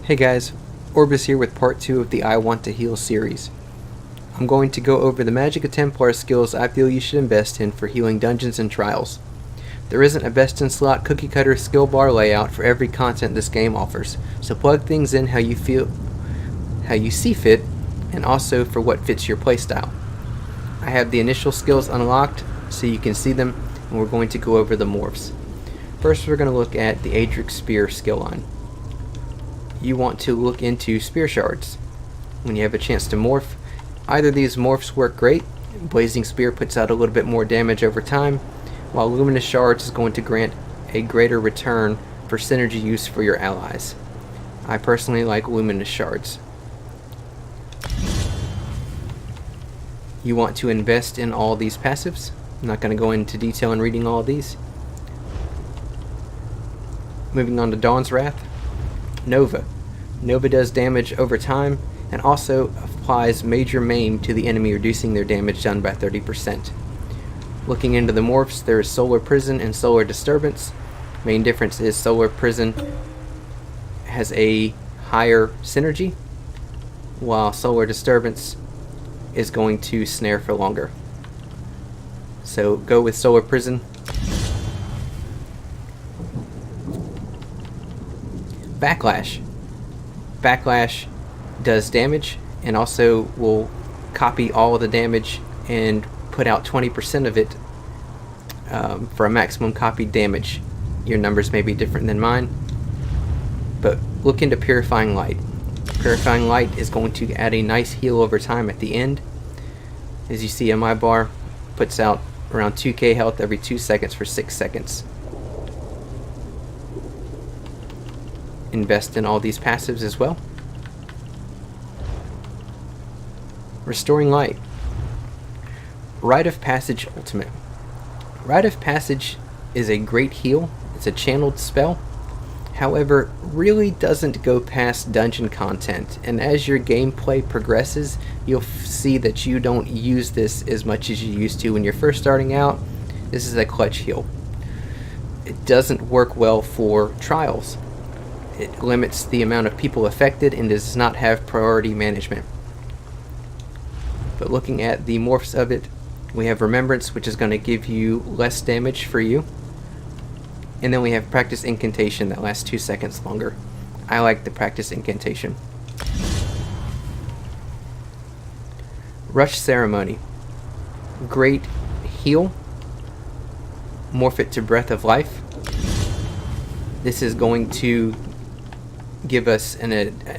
Hey guys, Orbis here with part 2 of the I Want to Heal series. I'm going to go over the Magicka Templar skills I feel you should invest in for healing dungeons and trials. There isn't a best-in-slot cookie-cutter skill bar layout for every content this game offers, so plug things in how you see fit, and also for what fits your playstyle. I have the initial skills unlocked so you can see them, and we're going to go over the morphs. First we're going to look at the Adric Spear skill line. You want to look into spear shards. When you have a chance to morph, either of these morphs work great. Blazing Spear puts out a little bit more damage over time, while Luminous Shards is going to grant a greater return for synergy use for your allies. I personally like Luminous Shards. You want to invest in all these passives. I'm not going to go into detail in reading all of these. Moving on to Dawn's Wrath. Nova. Nova does damage over time and also applies major maim to the enemy, reducing their damage done by 30%. Looking into the morphs, there is Solar Prison and Solar Disturbance. Main difference is Solar Prison has a higher synergy, while Solar Disturbance is going to snare for longer. So go with Solar Prison. Backlash. Backlash does damage and also will copy all of the damage and put out 20% of it for a maximum copied damage. Your numbers may be different than mine, but look into Purifying Light. Purifying Light is going to add a nice heal over time at the end. As you see on my bar, puts out around 2k health every 2 seconds for 6 seconds. Invest in all these passives as well. Restoring Light. Rite of Passage Ultimate. Rite of Passage is a great heal. It's a channeled spell. However, really doesn't go past dungeon content, and as your gameplay progresses, you'll see that you don't use this as much as you used to when you're first starting out. This is a clutch heal. It doesn't work well for trials. It limits the amount of people affected and does not have priority management. But looking at the morphs of it, we have Remembrance, which is going to give you less damage for you. And then we have Practice Incantation that lasts 2 seconds longer. I like the Practice Incantation. Rush Ceremony. Great heal. Morph it to Breath of Life. This is going to give us an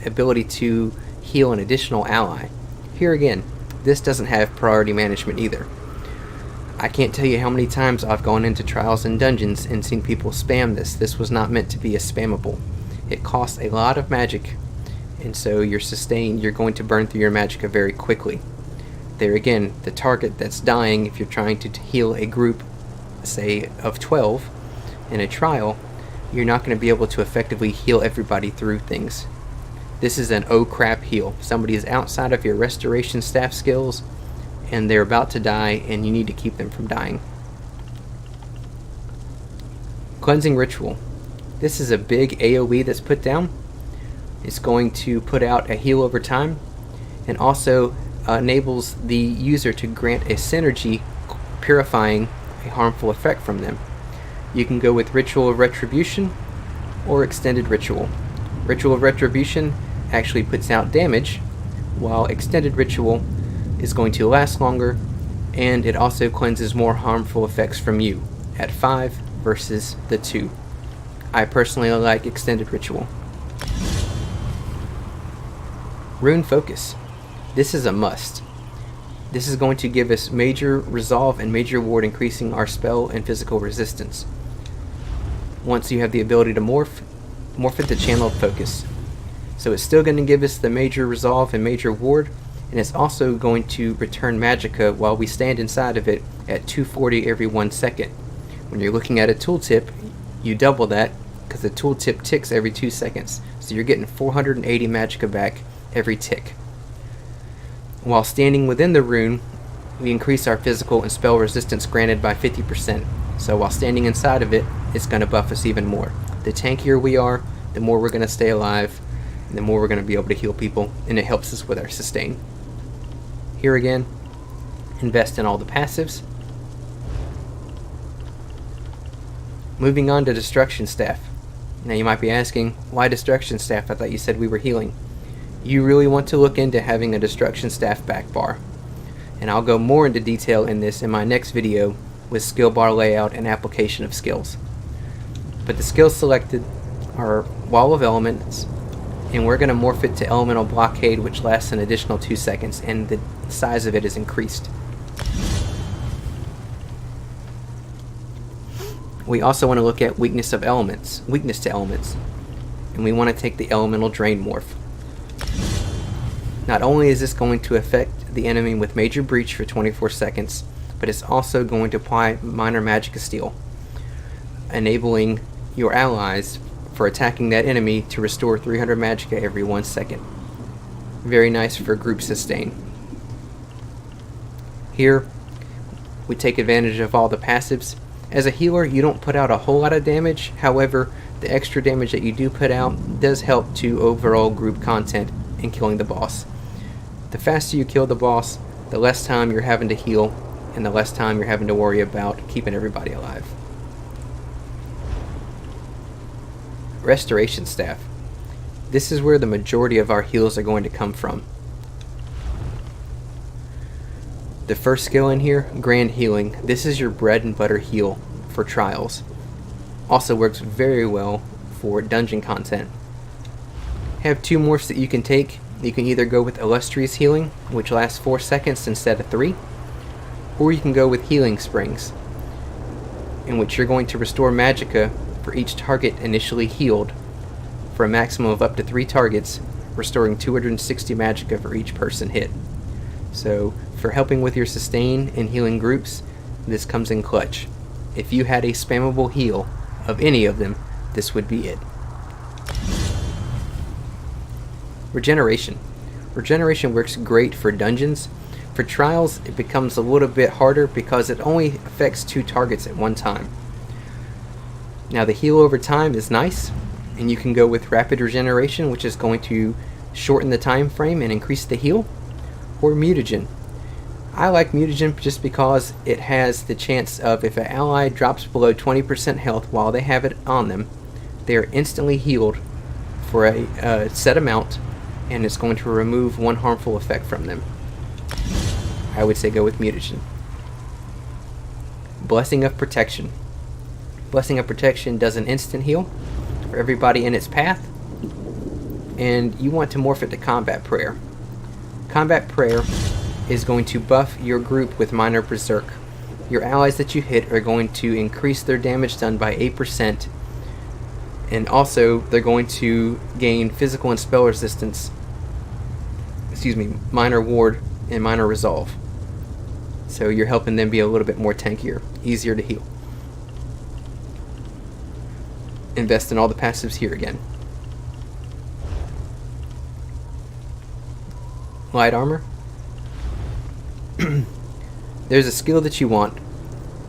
ability to heal an additional ally. Here again, this doesn't have priority management either. I can't tell you how many times I've gone into trials and dungeons and seen people spam this. This was not meant to be a spammable. It costs a lot of magic, and so you're going to burn through your magicka very quickly. There again, the target that's dying, if you're trying to heal a group, say, of 12 in a trial, you're not going to be able to effectively heal everybody through things. This is an oh crap heal. Somebody is outside of your restoration staff skills and they're about to die and you need to keep them from dying. Cleansing Ritual. This is a big AoE that's put down. It's going to put out a heal over time and also enables the user to grant a synergy purifying a harmful effect from them. You can go with Ritual of Retribution or Extended Ritual. Ritual of Retribution actually puts out damage, while Extended Ritual is going to last longer, and it also cleanses more harmful effects from you at 5 versus the 2. I personally like Extended Ritual. Rune Focus. This is a must. This is going to give us major resolve and major ward, increasing our spell and physical resistance. Once you have the ability to morph it to Channeled Focus. So it's still going to give us the major resolve and major ward, and it's also going to return magicka while we stand inside of it at 240 every 1 second. When you're looking at a tooltip, you double that because the tooltip ticks every 2 seconds. So you're getting 480 magicka back every tick. While standing within the rune, we increase our physical and spell resistance granted by 50%. So while standing inside of it, it's going to buff us even more. The tankier we are, the more we're going to stay alive, the more we're going to be able to heal people, and it helps us with our sustain. Here again, invest in all the passives. Moving on to Destruction Staff. Now you might be asking, why Destruction Staff? I thought you said we were healing. You really want to look into having a Destruction Staff back bar. And I'll go more into detail in this in my next video with skill bar layout and application of skills. But the skills selected are Wall of Elements, and we're going to morph it to Elemental Blockade, which lasts an additional 2 seconds, and the size of it is increased. We also want to look at weakness to elements, and we want to take the Elemental Drain morph. Not only is this going to affect the enemy with Major Breach for 24 seconds, but it's also going to apply Minor Magicka Steal, enabling your allies for attacking that enemy to restore 300 Magicka every 1 second. Very nice for group sustain. Here, we take advantage of all the passives. As a healer, you don't put out a whole lot of damage. However, the extra damage that you do put out does help to overall group content in killing the boss. The faster you kill the boss, the less time you're having to heal, and the less time you're having to worry about keeping everybody alive. Restoration Staff. This is where the majority of our heals are going to come from. The first skill in here, Grand Healing. This is your bread and butter heal for trials. Also works very well for dungeon content. Have 2 morphs that you can take. You can either go with Illustrious Healing, which lasts 4 seconds instead of 3, or you can go with Healing Springs, in which you're going to restore Magicka for each target initially healed for a maximum of up to 3 targets, restoring 260 Magicka for each person hit. So, for helping with your sustain and healing groups, this comes in clutch. If you had a spammable heal of any of them, this would be it. Regeneration. Regeneration works great for dungeons. For trials, it becomes a little bit harder because it only affects 2 targets at one time. Now the heal over time is nice, and you can go with Rapid Regeneration, which is going to shorten the time frame and increase the heal, or Mutagen. I like Mutagen just because it has the chance of, if an ally drops below 20% health while they have it on them, they are instantly healed for a set amount, and it's going to remove 1 harmful effect from them. I would say go with Mutagen. Blessing of Protection. Blessing of Protection does an instant heal for everybody in its path, and you want to morph it to Combat Prayer. Combat Prayer is going to buff your group with Minor Berserk. Your allies that you hit are going to increase their damage done by 8%, and also they're going to gain physical and spell resistance, Minor Ward and Minor Resolve. So you're helping them be a little bit more tankier, easier to heal. Invest in all the passives here again. Light Armor. There's a skill that you want.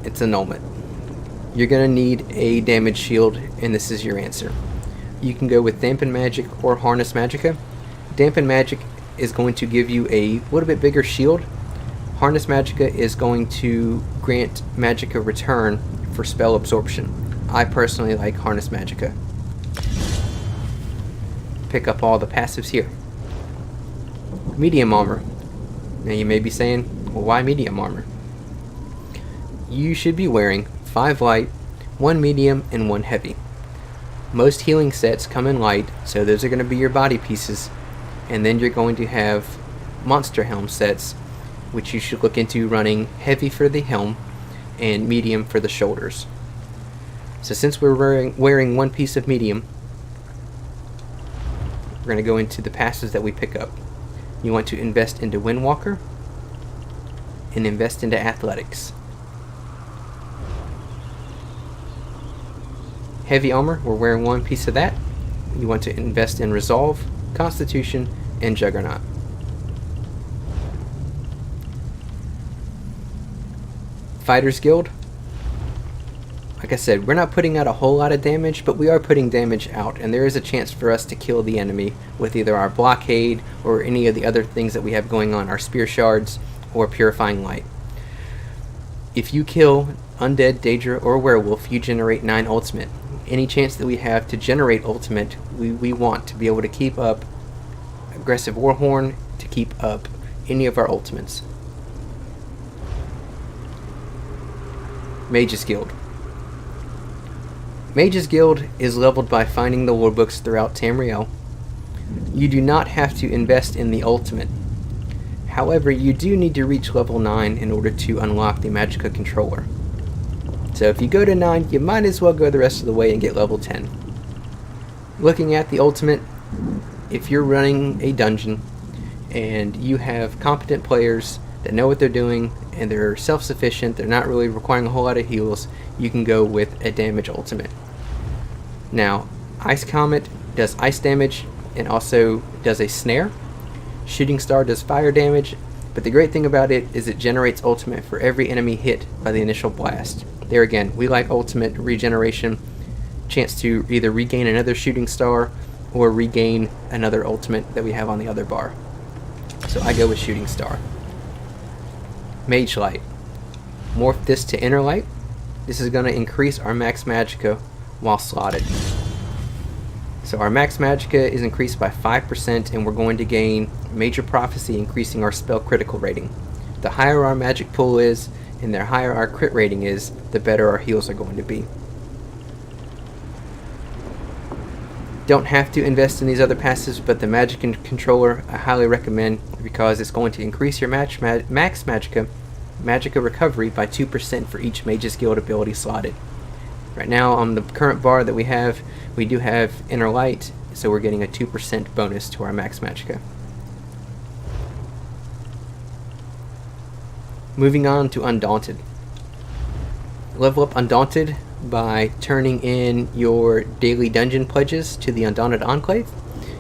It's Annulment. You're going to need a damage shield, and this is your answer. You can go with Dampen Magic or Harness Magicka. Dampen Magic is going to give you a little bit bigger shield. Harness Magicka is going to grant Magicka return for spell absorption. I personally like Harness Magicka. Pick up all the passives here. Medium Armor. Now you may be saying, well, why medium armor? You should be wearing 5 light, 1 medium, and 1 heavy. Most healing sets come in light, so those are going to be your body pieces, and then you're going to have monster helm sets, which you should look into running heavy for the helm and medium for the shoulders. So since we're wearing 1 piece of medium, we're going to go into the passives that we pick up. You want to invest into Windwalker and invest into Athletics. Heavy Armor, we're wearing 1 piece of that. You want to invest in Resolve, Constitution, and Juggernaut. Fighters Guild. Like I said, we're not putting out a whole lot of damage, but we are putting damage out, and there is a chance for us to kill the enemy with either our blockade or any of the other things that we have going on, our spear shards or purifying light. If you kill undead, Daedra, or werewolf, you generate 9 ultimate. Any chance that we have to generate ultimate, we want to be able to keep up aggressive Warhorn, to keep up any of our ultimates. Mage's Guild. Mage's Guild is leveled by finding the lore books throughout Tamriel. You do not have to invest in the ultimate. However, you do need to reach level 9 in order to unlock the Magicka controller. So if you go to 9, you might as well go the rest of the way and get level 10. Looking at the ultimate, if you're running a dungeon and you have competent players that know what they're doing and they're self-sufficient, they're not really requiring a whole lot of heals, you can go with a damage ultimate. Now, Ice Comet does ice damage and also does a snare. Shooting Star does fire damage, but the great thing about it is it generates ultimate for every enemy hit by the initial blast. There again, we like ultimate regeneration, chance to either regain another Shooting Star or regain another ultimate that we have on the other bar. So I go with Shooting Star. Mage Light. Morph this to Inner Light. This is going to increase our max Magicka while slotted. So our max Magicka is increased by 5%, and we're going to gain Major Prophecy, increasing our spell critical rating. The higher our magic pool is, and the higher our crit rating is, the better our heals are going to be. Don't have to invest in these other passives, but the Magic Controller I highly recommend because it's going to increase your max Magicka recovery by 2% for each Mage's Guild ability slotted. Right now on the current bar that we do have Inner Light, so we're getting a 2% bonus to our max Magicka. Moving on to Undaunted. Level up Undaunted by turning in your daily dungeon pledges to the Undaunted Enclave.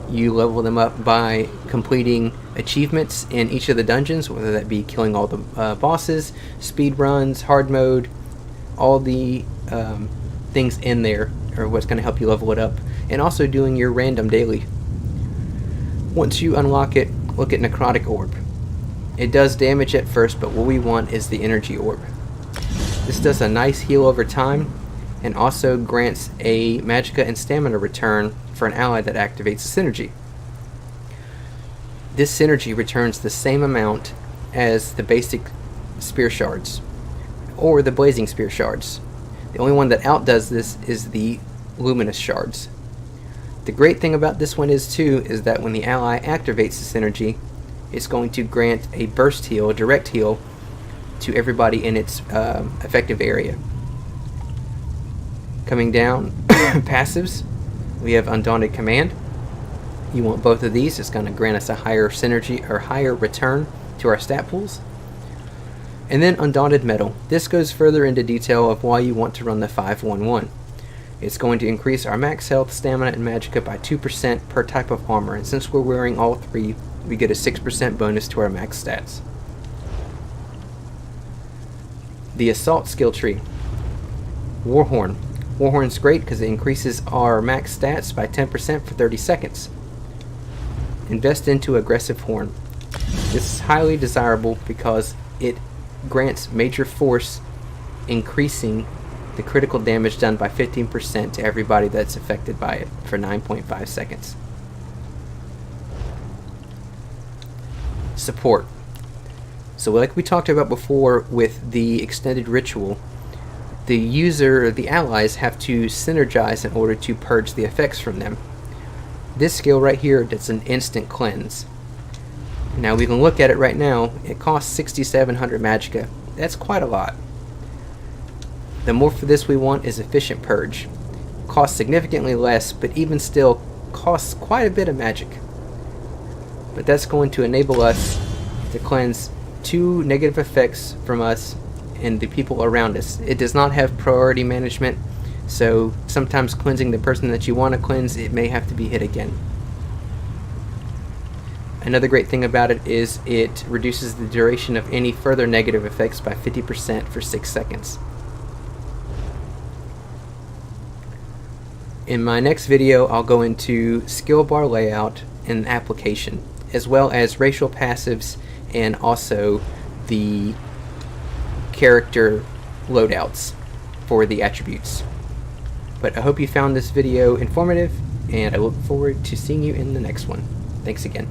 You level them up by completing achievements in each of the dungeons, whether that be killing all the bosses, speed runs, hard mode, all the things in there are what's going to help you level it up, and also doing your random daily. Once you unlock it, look at Necrotic Orb. It does damage at first, but what we want is the Energy Orb. This does a nice heal over time, and also grants a Magicka and Stamina return for an ally that activates Synergy. This Synergy returns the same amount as the basic Spear Shards, or the Blazing Spear Shards. The only one that outdoes this is the Luminous Shards. The great thing about this one is that when the ally activates the Synergy, it's going to grant a burst heal, a direct heal, to everybody in its effective area. Coming down, passives, we have Undaunted Command. You want both of these. It's going to grant us a higher synergy or higher return to our stat pools. And then Undaunted Metal. This goes further into detail of why you want to run the 5-1-1. It's going to increase our max health, stamina, and magicka by 2% per type of armor, and since we're wearing all three, we get a 6% bonus to our max stats. The Assault skill tree. Warhorn. Warhorn's great because it increases our max stats by 10% for 30 seconds. Invest into Aggressive Horn. This is highly desirable because it grants major force, increasing the critical damage done by 15% to everybody that's affected by it for 9.5 seconds. Support. So like we talked about before with the extended ritual, the user, the allies, have to synergize in order to purge the effects from them. This skill right here does an instant cleanse. Now we can look at it right now. It costs 6,700 magicka. That's quite a lot. The more for this we want is Efficient Purge. Costs significantly less, but even still costs quite a bit of magic. But that's going to enable us to cleanse 2 negative effects from us and the people around us. It does not have priority management, so sometimes cleansing the person that you want to cleanse, it may have to be hit again. Another great thing about it is it reduces the duration of any further negative effects by 50% for 6 seconds. In my next video, I'll go into skill bar layout and application, as well as racial passives and also the character loadouts for the attributes. But I hope you found this video informative, and I look forward to seeing you in the next one. Thanks again.